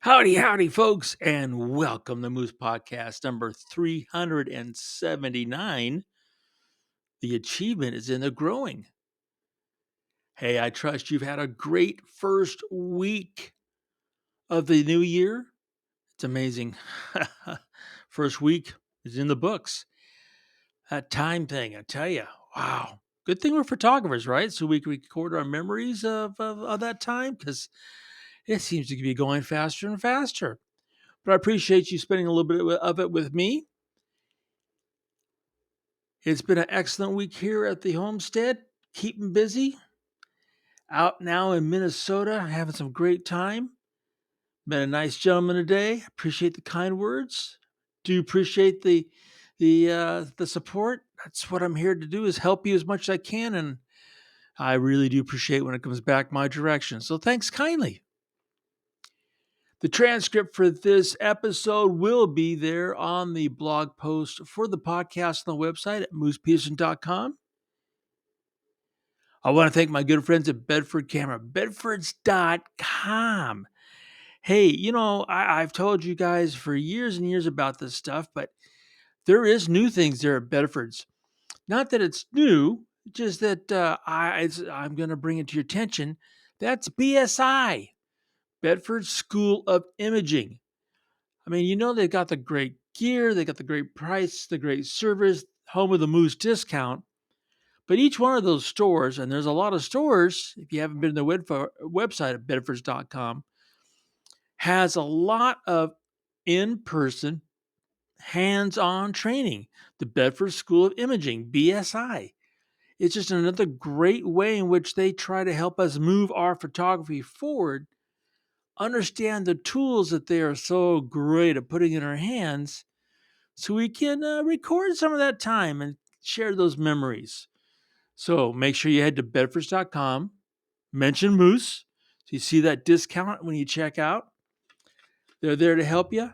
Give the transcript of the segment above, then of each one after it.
Howdy, howdy, folks, and welcome to Moose Podcast number 379. The achievement is in the growing. Hey, I trust you've had a great first week of the new year. It's amazing. First week is in the books. That time thing, I tell you, wow. Good thing we're photographers, right? So we can record our memories of that time because it seems to be going faster and faster. But I appreciate you spending a little bit of it with me. It's been an excellent week here at the homestead, keeping busy. Out now in Minnesota, having some great time. Met a nice gentleman today. Appreciate the kind words. Do appreciate the support. That's what I'm here to do, is help you as much as I can, and I really do appreciate when it comes back my direction. So thanks kindly. The transcript for this episode will be there on the blog post for the podcast on the website at moosepeterson.com. I want to thank my good friends at Bedford Camera, bedfords.com. Hey, I've told you guys for years and years about this stuff, but there is new things there at Bedford's. Not that it's new, just that I'm going to bring it to your attention. That's BSI, Bedford School of Imaging. I mean, they've got the great gear, they got the great price, the great service, home of the Moose discount. But each one of those stores, and there's a lot of stores, if you haven't been to the website at bedfords.com, has a lot of in-person, hands-on training. The Bedford School of Imaging, BSI. It's just another great way in which they try to help us move our photography forward, understand the tools that they are so great at putting in our hands, so we can record some of that time and share those memories. So make sure you head to bedfords.com, mention Moose, so you see that discount when you check out. They're there to help you.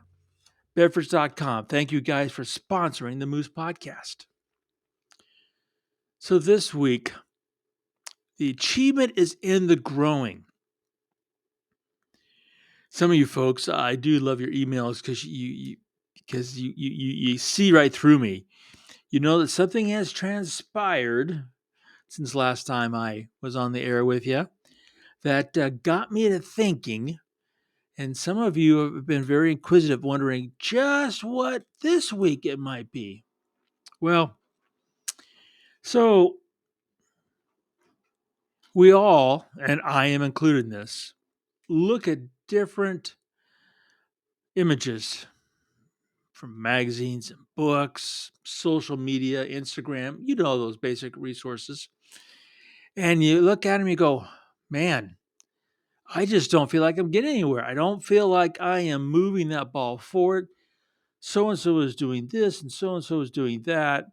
Bedfords.com. Thank you guys for sponsoring the Moose Podcast. So this week, the achievement is in the growing. Some of you folks, I do love your emails because you see right through me. You know that something has transpired since last time I was on the air with you that got me to thinking. And some of you have been very inquisitive, wondering just what this week it might be. Well, so we all, and I am included in this, look at different images from magazines and books, social media, Instagram, those basic resources. And you look at them, you go, man, I just don't feel like I'm getting anywhere. I don't feel like I am moving that ball forward. So and so is doing this, and so is doing that.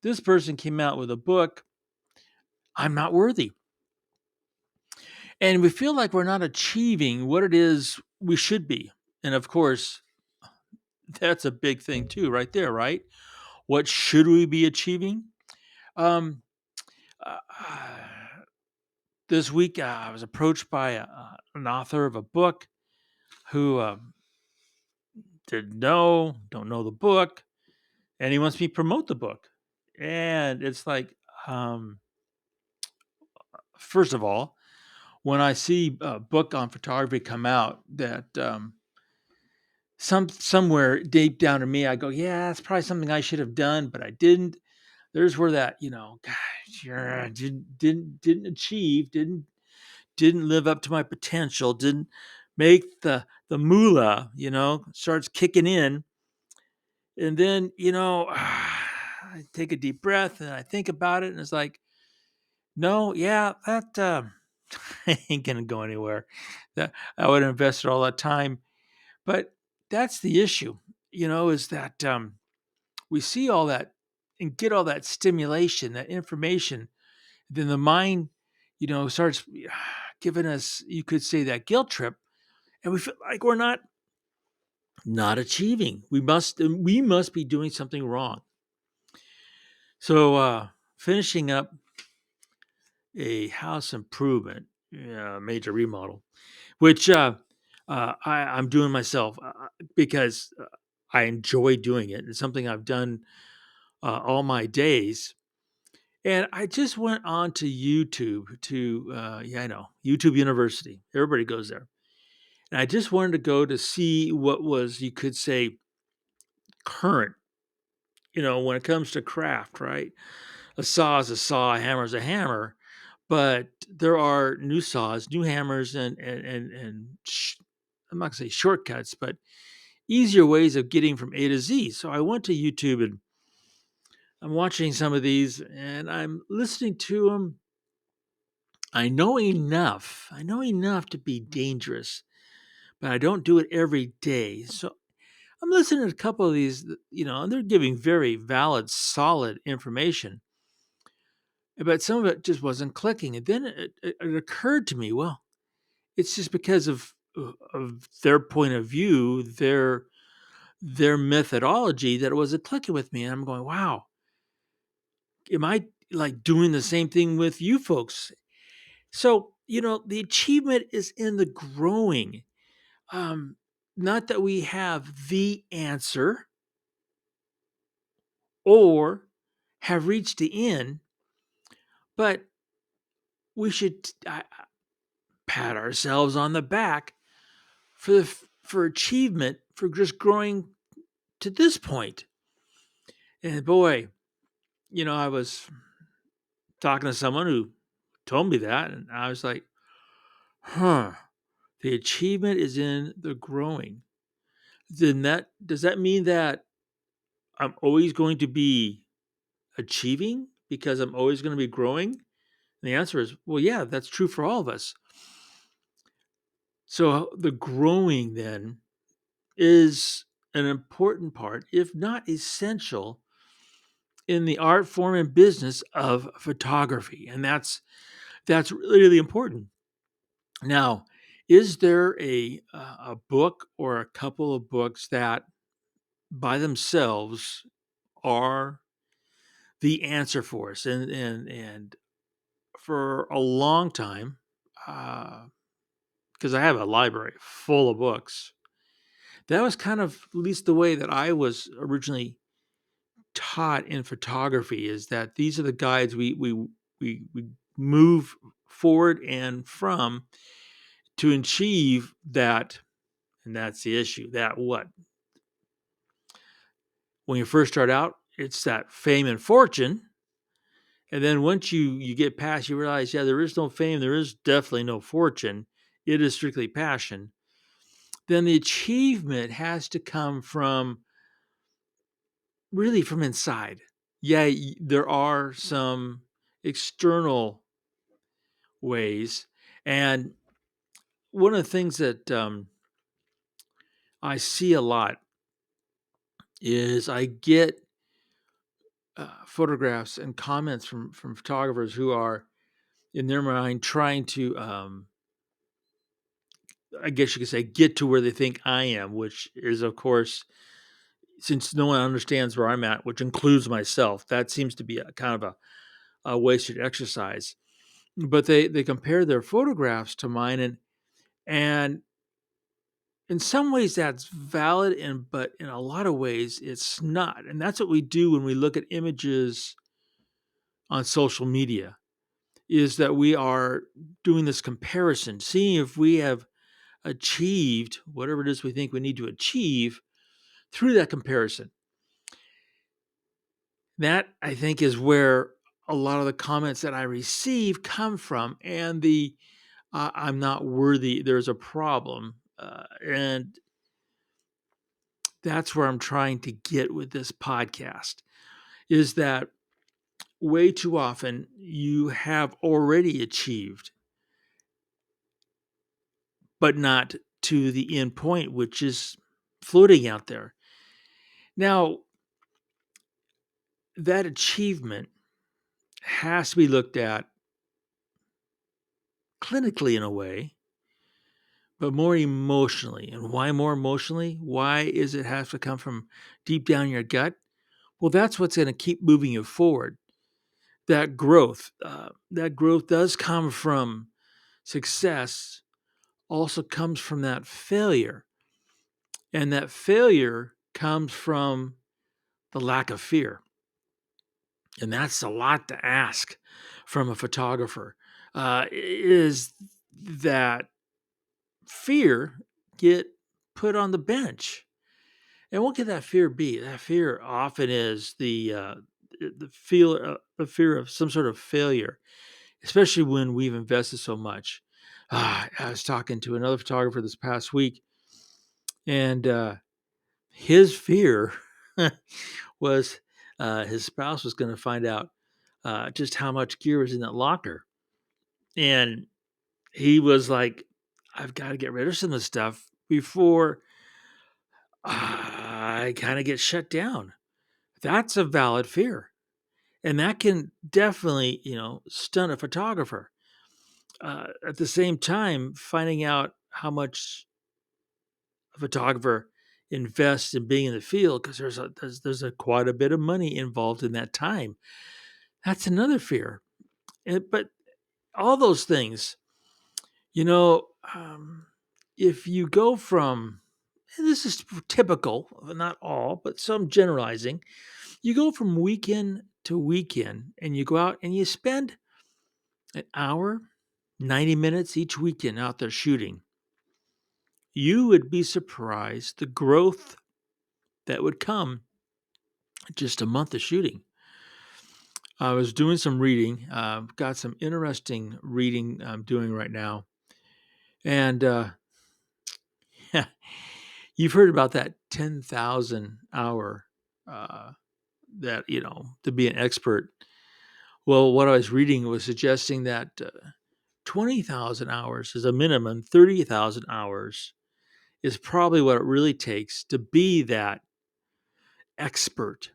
This person came out with a book. I'm not worthy. And we feel like we're not achieving what it is we should be. And of course, that's a big thing too, right there, right? What should we be achieving? Um, uh, this week, I was approached by an author of a book who don't know the book, and he wants me to promote the book. And it's like, first of all, when I see a book on photography come out that somewhere deep down in me, I go, yeah, that's probably something I should have done, but I didn't. There's where that, gosh, yeah, didn't achieve, didn't live up to my potential, didn't make the moolah, starts kicking in. And then, I take a deep breath and I think about it, and it's like, no, yeah, that ain't gonna go anywhere. That I would have invested all that time. But that's the issue, is that we see all that and get all that stimulation, that information. Then the mind, starts giving us, you could say, that guilt trip, and we feel like we're not achieving. We must be doing something wrong. So finishing up a house improvement, major remodel, which I'm doing myself because I enjoy doing it. It's something I've done all my days. And I just went on to YouTube to, yeah, I know, YouTube University. Everybody goes there. And I just wanted to go to see what was, you could say, current, when it comes to craft, right? A saw is a saw, a hammer is a hammer, but there are new saws, new hammers, and I'm not gonna say shortcuts, but easier ways of getting from A to Z. So I went to YouTube and I'm watching some of these and I'm listening to them. I know enough to be dangerous, but I don't do it every day. So I'm listening to a couple of these, and they're giving very valid, solid information, but some of it just wasn't clicking. And then it occurred to me, well, it's just because of their point of view, their methodology that it wasn't clicking with me. And I'm going, wow, am I like doing the same thing with you folks? So, the achievement is in the growing. Um, Not that we have the answer or have reached the end, but we should pat ourselves on the back for achievement for just growing to this point. And boy, I was talking to someone who told me that, and I was like, huh, the achievement is in the growing. Then that does that mean that I'm always going to be achieving because I'm always going to be growing? And the answer is, well, yeah, that's true for all of us. So the growing then is an important part, if not essential, in the art form and business of photography. And that's really important. Now, is there a book or a couple of books that by themselves are the answer for us? And for a long time, because I have a library full of books, that was kind of at least the way that I was originally taught in photography. Is that these are the guides we move forward and from to achieve that. And that's the issue. That what? When you first start out, it's that fame and fortune. And then once you get past, you realize, yeah, there is no fame, there is definitely no fortune. It is strictly passion. Then the achievement has to come from really from inside. Yeah, there are some external ways. And one of the things that I see a lot is I get photographs and comments from photographers who are in their mind trying to I guess you could say get to where they think I am, which is of course, since no one understands where I'm at, which includes myself, that seems to be a kind of a wasted exercise. But they compare their photographs to mine, and in some ways that's valid, and but in a lot of ways it's not. And that's what we do when we look at images on social media, is that we are doing this comparison, seeing if we have achieved whatever it is we think we need to achieve through that comparison. That I think is where a lot of the comments that I receive come from, and the I'm not worthy. There's a problem, and that's where I'm trying to get with this podcast. Is that way too often you have already achieved, but not to the end point, which is floating out there. Now, that achievement has to be looked at clinically in a way, but more emotionally. And why more emotionally? Why is it have to come from deep down your gut? Well, that's what's going to keep moving you forward. That growth does come from success, also comes from that failure. And that failure comes from the lack of fear. And that's a lot to ask from a photographer, is that fear get put on the bench. And what could that fear be? That fear often is the fear of some sort of failure, especially when we've invested so much. I was talking to another photographer this past week, and his fear was his spouse was going to find out just how much gear was in that locker, and he was like, "I've got to get rid of some of this stuff before I kind of get shut down." That's a valid fear, and that can definitely, stun a photographer. At the same time, finding out how much a photographer invests in being in the field, because there's a quite a bit of money involved in that time. That's another fear. But all those things, you know, um, if you go from, and this is typical, not all, but some generalizing, you go from weekend to weekend and you go out and you spend an hour, 90 minutes each weekend out there shooting. You would be surprised the growth that would come just a month of shooting. I was doing some reading, got some interesting reading I'm doing right now. And you've heard about that 10,000 hour, uh, that, to be an expert. Well, what I was reading was suggesting that 20,000 hours is a minimum, 30,000 hours is probably what it really takes to be that expert.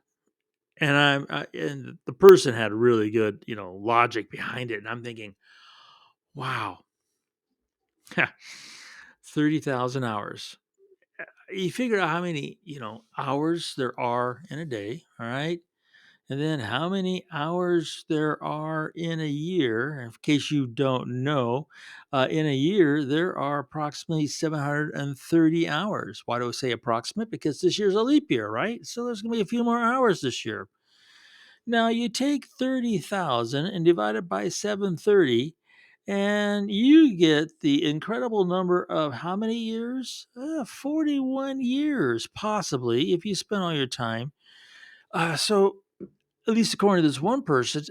And and the person had really good, logic behind it. And I'm thinking, wow, 30,000 hours. You figure out how many, hours there are in a day, all right? And then how many hours there are in a year. In case you don't know, in a year, there are approximately 730 hours. Why do I say approximate? Because this year's a leap year, right? So there's going to be a few more hours this year. Now you take 30,000 and divide it by 730, and you get the incredible number of how many years? 41 years, possibly, if you spend all your time. So, at least according to this one person,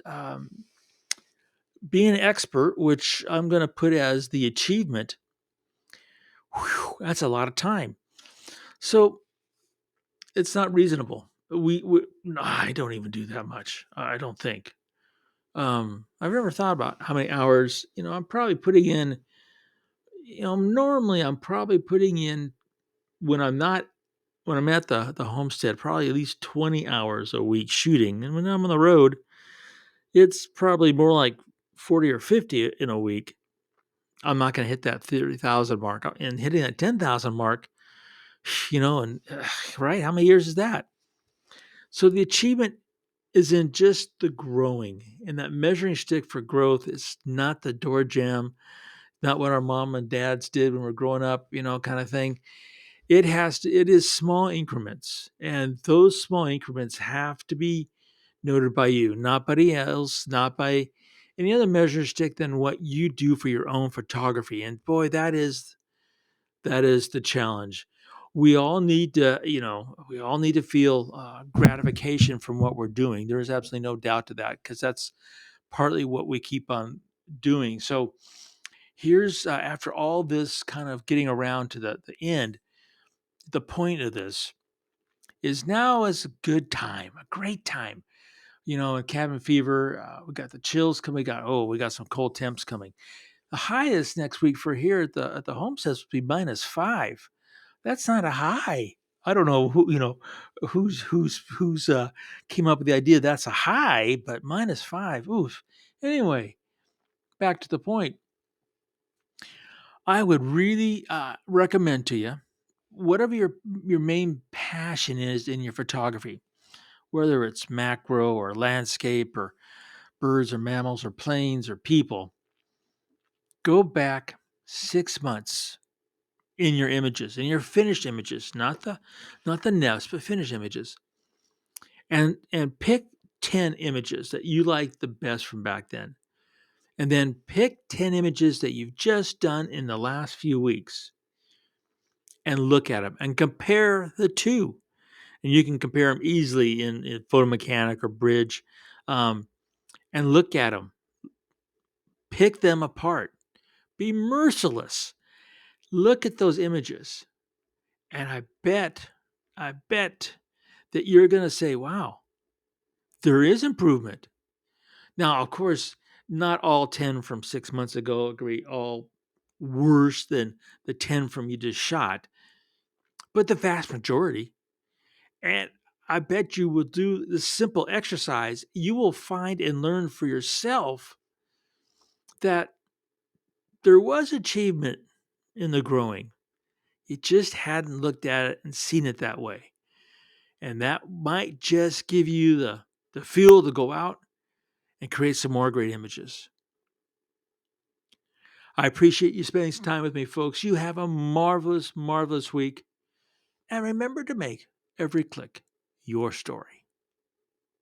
being an expert, which I'm going to put as the achievement, that's a lot of time. So, it's not reasonable. No, I don't even do that much. I don't think. I've never thought about how many hours, I'm probably putting in, normally I'm probably putting in when I'm not, when I'm at the homestead, probably at least 20 hours a week shooting. And when I'm on the road, it's probably more like 40 or 50 in a week. I'm not going to hit that 30,000 mark, and hitting that 10,000 mark, and right. How many years is that? So the achievement is in just the growing, and that measuring stick for growth is not the door jam, not what our mom and dads did when we were growing up, kind of thing. It is small increments, and those small increments have to be noted by you, not by anybody else, not by any other measure stick than what you do for your own photography. And boy, that is the challenge. We all need to feel gratification from what we're doing. There is absolutely no doubt to that, because that's partly what we keep on doing. So here's, after all this kind of getting around to the end, the point of this is now is a good time, a great time. In cabin fever, we got the chills coming. We got some cold temps coming. The highest next week for here at the homestead would be -5. That's not a high. I don't know who's came up with the idea that's a high, but -5. Oof. Anyway, back to the point. I would really recommend to you, whatever your main passion is in your photography, whether it's macro or landscape or birds or mammals or planes or people, go back. 6 months in your images, in your finished images, not the nest, but finished images. And pick 10 images that you like the best from back then. And then pick 10 images that you've just done in the last few weeks and look at them and compare the two. And you can compare them easily in Photo Mechanic or Bridge, and look at them. Pick them apart. Be merciless. Look at those images. And I bet that you're going to say, wow, there is improvement. Now, of course, not all 10 from 6 months ago agree all worse than the 10 from you just shot, but the vast majority. And I bet you will do this simple exercise. You will find and learn for yourself that there was achievement in the growing. You just hadn't looked at it and seen it that way. And that might just give you the fuel to go out and create some more great images. I appreciate you spending some time with me, folks. You have a marvelous, marvelous week. And remember to make every click your story.